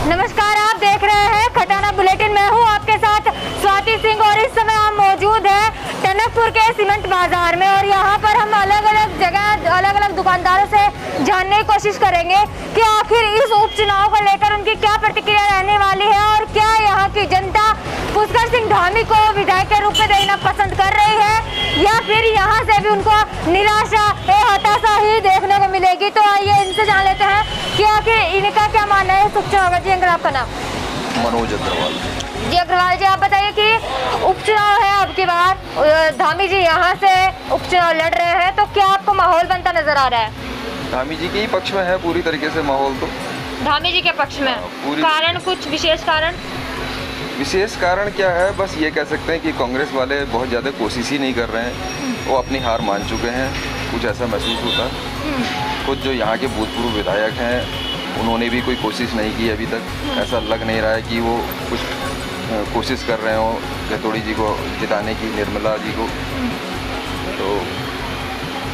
नमस्कार, आप देख रहे हैं खटाना बुलेटिन। मैं हूं आपके साथ स्वाति सिंह और इस समय हम मौजूद हैं टनकपुर के सीमेंट बाजार में और यहां पर हम अलग अलग जगह अलग अलग दुकानदारों से जानने की कोशिश करेंगे कि आखिर इस उपचुनाव को लेकर उनकी क्या प्रतिक्रिया रहने वाली है और क्या यहाँ की जनता पुष्कर सिंह धामी को विधायक के रूप में देखना पसंद कर रही है या फिर यहाँ से भी उनको निराशा या हताशा ही देखने को मिलेगी। तो आइए इनसे जान लेते हैं कि आखिर इनका क्या मानना है इस उपचुनाव का। जी अंकल, आपका नाम? मनोज अग्रवाल। जी अग्रवाल जी, आप बताइए कि उपचुनाव है अब की बार, धामी जी यहाँ से उपचुनाव लड़ रहे हैं, तो क्या आपको माहौल बनता नजर आ रहा है? धामी जी के ही पक्ष में है पूरी तरीके से माहौल। तो धामी जी के पक्ष में कारण, कुछ विशेष कारण? विशेष कारण क्या है, बस ये कह सकते हैं कि कांग्रेस वाले बहुत ज़्यादा कोशिश ही नहीं कर रहे हैं, वो अपनी हार मान चुके हैं, कुछ ऐसा महसूस होता है। खुद जो यहाँ के भूतपूर्व विधायक हैं उन्होंने भी कोई कोशिश नहीं की अभी तक। ऐसा लग नहीं रहा है कि वो कुछ कोशिश कर रहे हो गहतोड़ी जी को जिताने की, निर्मला जी को। तो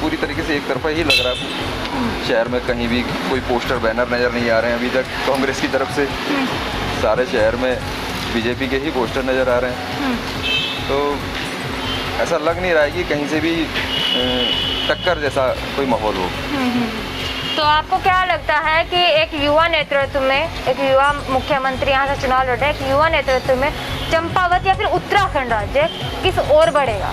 पूरी तरीके से एक तरफा ही लग रहा है। शहर में कहीं भी कोई पोस्टर बैनर नज़र नहीं आ रहे हैं अभी तक कांग्रेस की तरफ से। सारे शहर में बीजेपी के ही पोस्टर नज़र आ रहे हैं। तो ऐसा लग नहीं रहा है कि कहीं से भी टक्कर जैसा कोई माहौल हो। तो आपको क्या लगता है कि एक युवा नेतृत्व में, एक युवा मुख्यमंत्री यहाँ से चुनाव लड़ रहे हैं, एक युवा नेतृत्व में चंपावत या फिर उत्तराखंड राज्य किस ओर बढ़ेगा?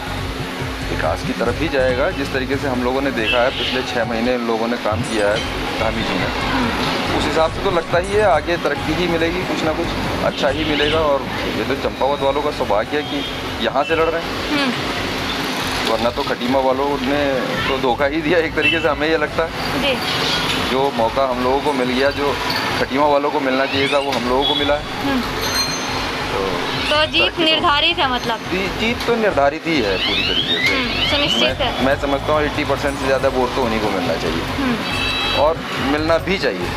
विकास की तरफ ही जाएगा। जिस तरीके से हम लोगों ने देखा है पिछले 6 महीने इन लोगों ने काम किया है धामी जी ने, उस हिसाब से तो लगता ही है आगे तरक्की ही मिलेगी, कुछ ना कुछ अच्छा ही मिलेगा। और ये तो चंपावत वालों का सौभाग्य है कि यहाँ से लड़ रहे हैं, वरना तो खटीमा वालों ने तो धोखा ही दिया एक तरीके से, हमें ये लगता है। जी। जो मौका हम लोगों को मिल गया, जो खटीमा वालों को मिलना चाहिए था, वो हम लोगों को मिला है। तो जीत निर्धारित है, मतलब जीत तो निर्धारित ही है पूरी तरीके से, सुनिश्चित है। मैं समझता हूँ 80% से ज़्यादा वोट तो उन्हीं को मिलना चाहिए और मिलना भी चाहिए।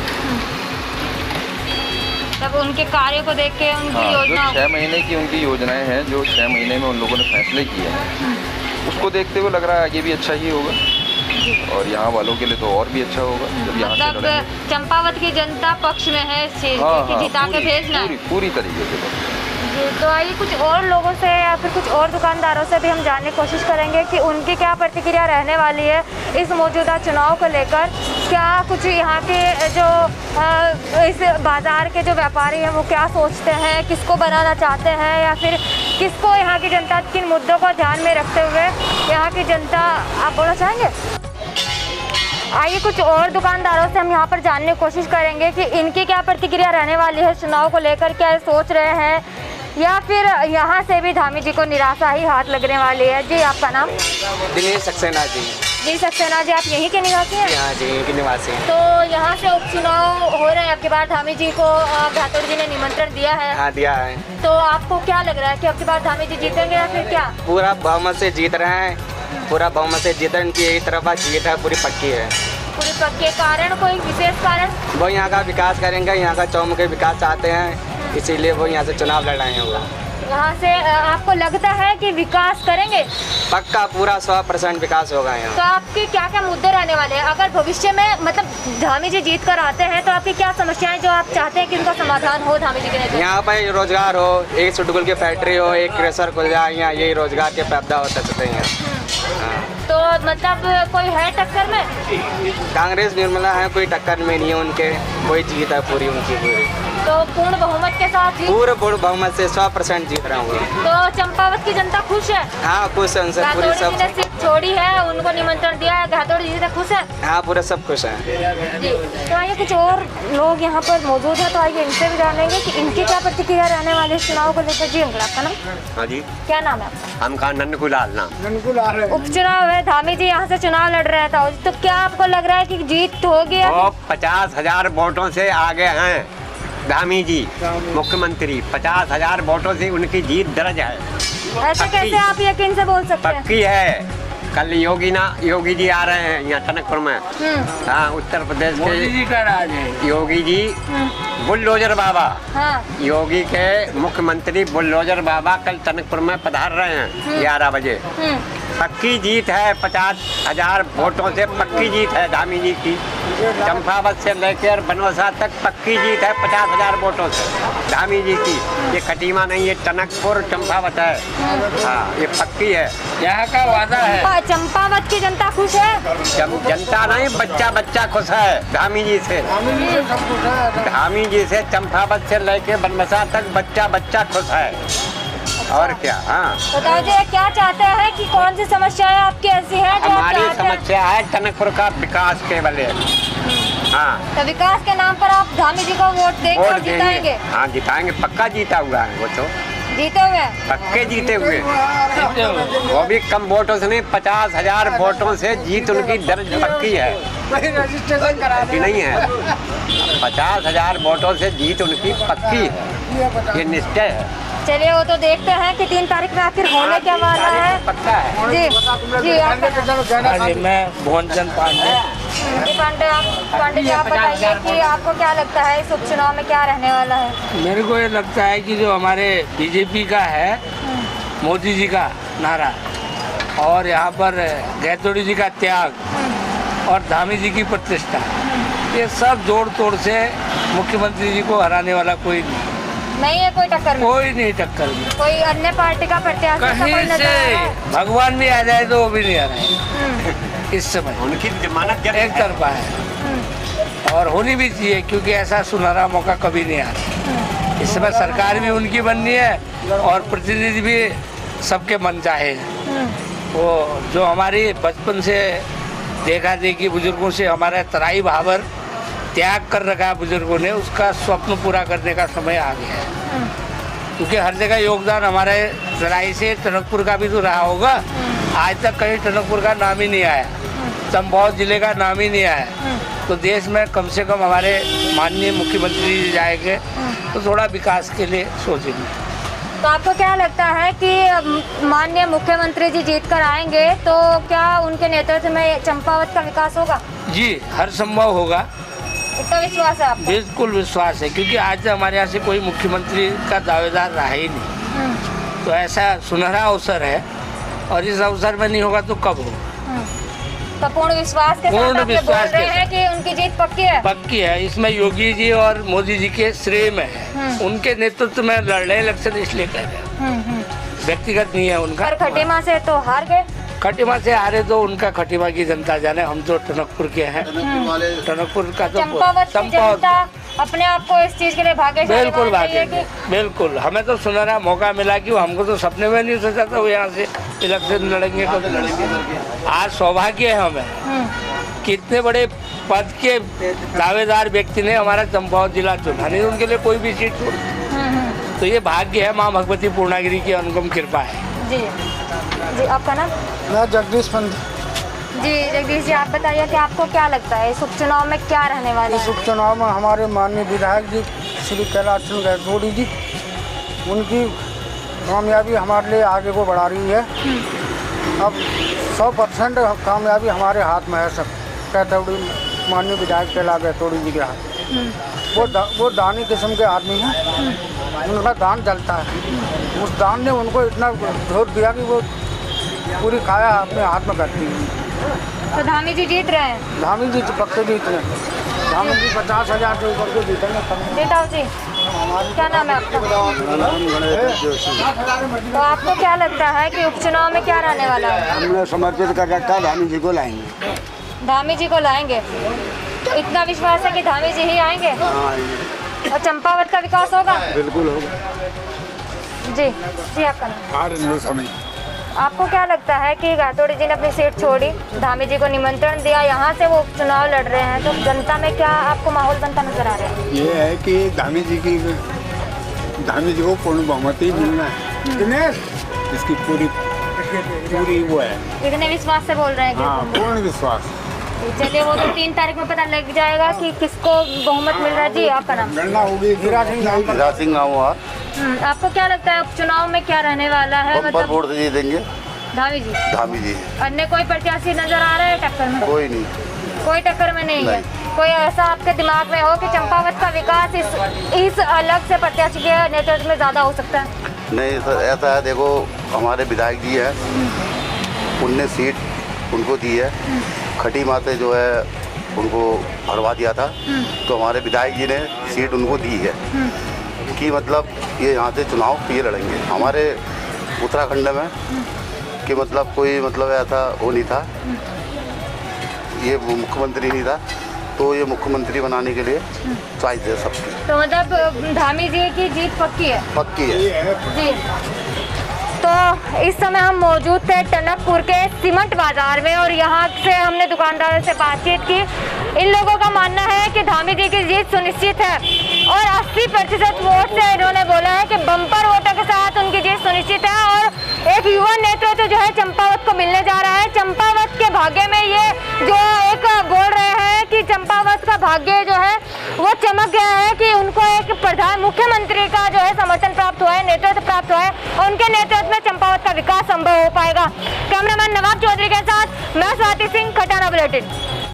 तब उनके कार्य को देख के, उनकी योजना, 6 महीने की उनकी योजनाएं हैं, जो 6 महीने में उन लोगों ने फैसले किए हैं, उसको देखते हुए लग रहा है आगे भी अच्छा ही होगा और यहाँ वालों के लिए तो और भी अच्छा होगा जब यहाँ से मतलब चंपावत की जनता पक्ष में है इस चीज की जिता के भेजना पूरी तरीके से। तो आइए कुछ और लोगों से या फिर कुछ और दुकानदारों से भी हम जानने की कोशिश करेंगे कि उनकी क्या प्रतिक्रिया रहने वाली है इस मौजूदा चुनाव को लेकर। क्या कुछ यहाँ के जो इस बाज़ार के जो व्यापारी हैं वो क्या सोचते हैं, किसको बनाना चाहते हैं या फिर किसको यहाँ की जनता किन मुद्दों को ध्यान में रखते हुए यहाँ की जनता, आप बोलना चाहेंगे? आइए कुछ और दुकानदारों से हम यहाँ पर जानने की कोशिश करेंगे कि इनकी क्या प्रतिक्रिया रहने वाली है चुनाव को लेकर, क्या सोच रहे हैं या फिर यहाँ से भी धामी जी को निराशा ही हाथ लगने वाली है। जी आपका नाम? दिनेश सक्सेना जी। जी सक्सेना जी, आप यहीं के निवासी हैं? हाँ जी, यहीं के निवासी हैं। तो यहाँ से उपचुनाव हो रहे हैं, आपके बार धामी जी को गहतोड़ी जी ने निमंत्रण दिया है? हाँ दिया है। तो आपको क्या लग रहा है कि आपके बार धामी जी जीतेंगे या फिर क्या? पूरा बहुमत से जीत रहे हैं, पूरा बहुमत से जीत, इनकी यही तरफा जीत है, पूरी पक्की है। पूरी पक्की? कारण कोई विशेष कारण? वो यहाँ का विकास करेंगे, यहाँ का चौमुखी विकास चाहते हैं, इसीलिए वो यहाँ से चुनाव लड़ रहे हैं। वो यहाँ से आपको लगता है कि विकास करेंगे? पक्का पूरा 100% विकास होगा यहाँ। तो आपके क्या क्या मुद्दे रहने वाले हैं अगर भविष्य में, मतलब धामी जी जीत कर आते हैं, तो आपकी क्या समस्याएं जो आप चाहते हैं कि उनका समाधान हो धामी जी के नेतृत्व? यहाँ पर रोजगार हो, एक सुटगुल की फैक्ट्री हो, एक क्रेशर खुल जाए, यहाँ यही रोजगार के पैदा हो सकते हैं। तो मतलब कोई है टक्कर में? कांग्रेस निर्मला है, कोई टक्कर में नहीं है उनके, कोई जीत है पूरी उनकी पूरी। तो पूर्ण बहुमत के साथ जीत? पूर्ण बहुमत से 100% जीत रहा हूँ। तो चंपावत की जनता खुश है? हाँ खुश है उनसे पूरी। सब ने सीट छोड़ी है, उनको निमंत्रण दिया है, गहतोड़ी जी से खुश है? हाँ पूरे सब खुश हैं। जी। तो आइए कुछ और लोग यहाँ पर मौजूद हैं, तो आइए इनसे भी जानेंगे कि इनकी क्या प्रतिक्रिया रहने वाली है चुनाव को लेकर। जी अंकल, आपका नाम? हाँ जी, क्या नाम है आपका? हम कहा नंदकुलाल नाम। उपचुनाव है, धामी जी यहाँ से चुनाव लड़ रहे था, तो क्या आपको लग रहा है कि जीत होगी? वो 50,000 वोटों से आगे हैं धामी जी मुख्यमंत्री। 50,000 वोटों से उनकी जीत दर्ज है। ऐसे कैसे आप यकीन से बोल सकते हैं? पक्की है। कल योगी जी आ रहे हैं यहाँ टनकपुर में। हाँ, उत्तर प्रदेश के योगी जी बुलडोजर बाबा। हाँ। योगी के मुख्यमंत्री बुलडोजर बाबा कल टनकपुर में पधार रहे हैं 11 बजे। पक्की जीत है, 50,000 वोटों से पक्की जीत है धामी जी की। चंपावत से लेकर बनवसा तक पक्की जीत है 50,000 वोटों से धामी जी की। ये खटीमा नहीं, ये टनकपुर चंपावत है। हाँ, ये पक्की है, यहाँ का वादा है। चंपावत की जनता खुश है? जनता नहीं, बच्चा बच्चा खुश है धामी जी से। धामी जी से चंपावत से लेकर बनवसा तक बच्चा बच्चा खुश है। और क्या? हाँ, बताइए क्या चाहते हैं कि कौन सी समस्याएं आपकी ऐसी है जो आप हमारी चाहते हैं? समस्या है टनकपुर का विकास केवल है। हाँ, तो विकास के नाम पर आप धामी जी को वोट देकर जिताएंगे? हाँ, जिताएंगे, पक्का जीता हुआ है वो तो। जीते हुए? पक्के जीते हुए, वो भी कम वोटों से नहीं, 50,000 वोटों से जीत उनकी दर्ज पक्की है। रजिस्ट्रेशन करा कि नहीं है, 50,000 वोटों से जीत उनकी पक्की है, ये निश्चय है। चलिए वो तो देखते हैं कि 3 तारीख में आखिर होने क्या वाला है। पक्का है। जी जी, आप मैं भुवनचंद पांडे। जी पांडे जी, आप बताइए कि आपको क्या लगता है इस उपचुनाव में क्या रहने वाला है? मेरे को ये लगता है कि जो हमारे बीजेपी का है, मोदी जी का नारा, और यहाँ पर गैतोड़ी जी का त्याग और धामी जी की प्रतिष्ठा, ये सब जोड़ तोड़ से मुख्यमंत्री जी को हराने वाला कोई नहीं है। कोई टक्कर में? कोई नहीं टक्कर में। कोई अन्य पार्टी का प्रत्याशी ऐसा कोई कहीं नजर आ रहा है? से भगवान भी आ जाए तो वो भी नहीं आ रहा है इस समय। उनकी जमानत एक तरफा है और होनी भी चाहिए, क्योंकि ऐसा सुनहरा मौका कभी नहीं आता। इस समय सरकार भी उनकी बननी है और प्रतिनिधि भी सबके मन चाहे। वो जो हमारी बचपन से देखा देखी बुजुर्गों से हमारा तराई भावर त्याग कर रखा है बुजुर्गों ने, उसका स्वप्न पूरा करने का समय आ गया है। क्योंकि हर जगह योगदान हमारे तराई से टनकपुर का भी तो रहा होगा। आज तक कहीं टनकपुर का नाम ही नहीं आया, चंपावत जिले का नाम ही नहीं आया। तो देश में कम से कम हमारे माननीय मुख्यमंत्री जी जाएंगे तो थोड़ा विकास के लिए सोचेंगे। तो आपको क्या लगता है कि माननीय मुख्यमंत्री जी जीत कर आएंगे तो क्या उनके नेतृत्व में चंपावत का विकास होगा? जी, हर संभव होगा, इतना विश्वास है आपको? बिल्कुल विश्वास है, क्योंकि आज तक हमारे यहाँ से कोई मुख्यमंत्री का दावेदार रहा ही नहीं। तो ऐसा सुनहरा अवसर है और इस अवसर में नहीं होगा तो कब होगा? तो पूर्ण विश्वास के साथ आप ये बोल रहे हैं कि उनकी जीत पक्की है? पक्की है। इसमें योगी जी और मोदी जी के श्रेय में है, उनके नेतृत्व में लड़ रहे इलेक्शन, इसलिए कह रहे हैं, व्यक्तिगत नहीं है उनका। पर खटीमा से तो हार गए। खटीमा से हारे तो उनका खटीमा की जनता जाने, हम तो टनकपुर के हैं। टनकपुर का तो चंपावत की जनता अपने आप को इस चीज के लिए भाग्यशाली बिल्कुल मानती है भागे, बिल्कुल। हमें तो सुनहरा मौका मिला कि हमको तो सपने में नहीं सोचा था वो यहाँ से इलेक्शन लड़ेंगे, कब लड़ेंगे। आज सौभाग्य है हमें कि इतने बड़े पद के दावेदार व्यक्ति ने हमारा चंपावत जिला चुना, नहीं उनके लिए कोई भी सीट छोड़। तो ये भाग्य है, माँ भगवती पूर्णागिरी की अनुपम कृपा है। जी जी, आपका नाम? मैं जगदीश पंत। जी जगदीश जी, आप बताइए कि आपको क्या लगता है इस उपचुनाव में क्या रहने वाला इस है? उपचुनाव में हमारे माननीय विधायक जी श्री कैलाश चंद्र गैतोड़ी जी, उनकी कामयाबी हमारे लिए आगे को बढ़ा रही है। अब 100% कामयाबी हमारे हाथ में है। सब गैतोड़ी माननीय विधायक कैलाश गैतोड़ी जी के हाथ। वो दानी किस्म के आदमी हैं, उनका दान जलता है। उस दान ने उनको इतना जोर दिया कि वो पूरी काया अपने हाथ में करती है। तो धामी जी जीत रहे हैं? धामी जी तो पक्के जीत रहे हैं। धामी जी 50,000 से ऊपर के जीतेंगे। जीताओ जी, क्या नाम है आपका? तो आपको क्या लगता है कि उपचुनाव में क्या रहने वाला है? हमने समर्पित कर रखा है, धामी जी को लाएंगे। धामी जी को लाएंगे, तो इतना विश्वास है कि धामी जी ही आएंगे? और चंपावत का विकास होगा? बिल्कुल होगा। जी जी, आपका नाम? समय आपको क्या लगता है कि गैतोड़ी जी ने अपनी सीट छोड़ी, धामी जी को निमंत्रण दिया, यहाँ से वो चुनाव लड़ रहे हैं, तो जनता में क्या आपको माहौल बनता नजर आ रहा है? ये है कि धामी जी को पूर्ण बहुमति मिलना है। दिनेश, इसकी पूरी वो है। इतने विश्वास से बोल रहे हैं हाँ, कि? पूर्ण विश्वास। चलिए वो तो 3 तारीख में पता लग जाएगा कि किसको बहुमत मिल रहा है। जी, आपका नाम? गणना होगी। हीरा सिंह नाम हुआ। आपको क्या लगता है उपचुनाव में क्या रहने वाला है? मतलब वोट से जीतेंगे धामी जी। धामी जी। अन्य कोई प्रत्याशी नजर आ रहा है टक्कर में? कोई नहीं, कोई टक्कर में नहीं है। कोई ऐसा आपके दिमाग में हो कि चंपावत का विकास इस अलग से प्रत्याशी के नेतृत्व में ज़्यादा हो सकता है? नहीं सर, ऐसा है, देखो हमारे विधायक जी है, उनने सीट उनको दी है। खटी माते जो है उनको हरवा दिया था, तो हमारे विधायक जी ने सीट उनको दी है कि मतलब ये यहाँ से चुनाव ये लड़ेंगे। हमारे उत्तराखंड में कि मतलब कोई मतलब ऐसा वो नहीं था, ये मुख्यमंत्री नहीं था, तो ये मुख्यमंत्री बनाने के लिए चॉइस है सबकी। तो मतलब धामी जी की जीत पक्की है? पक्की है जी। तो इस समय हम मौजूद थे टनकपुर के सीमेंट बाजार में और यहाँ से हमने दुकानदारों से बातचीत की। इन लोगों का मानना है कि धामी जी की जीत सुनिश्चित है और 80% वोट से इन्होंने बोला है कि बम्पर वोटों के साथ उनकी जीत सुनिश्चित है। और एक युवा नेतृत्व जो है चंपावत को मिलने जा रहा है। चंपावत के भाग्य में ये जो एक बोल रहे हैं कि चंपावत का भाग्य जो है वो चमक गया है कि उनको एक प्रधान मुख्यमंत्री का जो है समर्थन प्राप्त हुआ है, नेतृत्व प्राप्त हुआ है और उनके नेतृत्व में चंपावत का विकास संभव हो पाएगा। कैमरामैन नवाब चौधरी के साथ मैं स्वाति सिंह, खटाना बुलेटिन।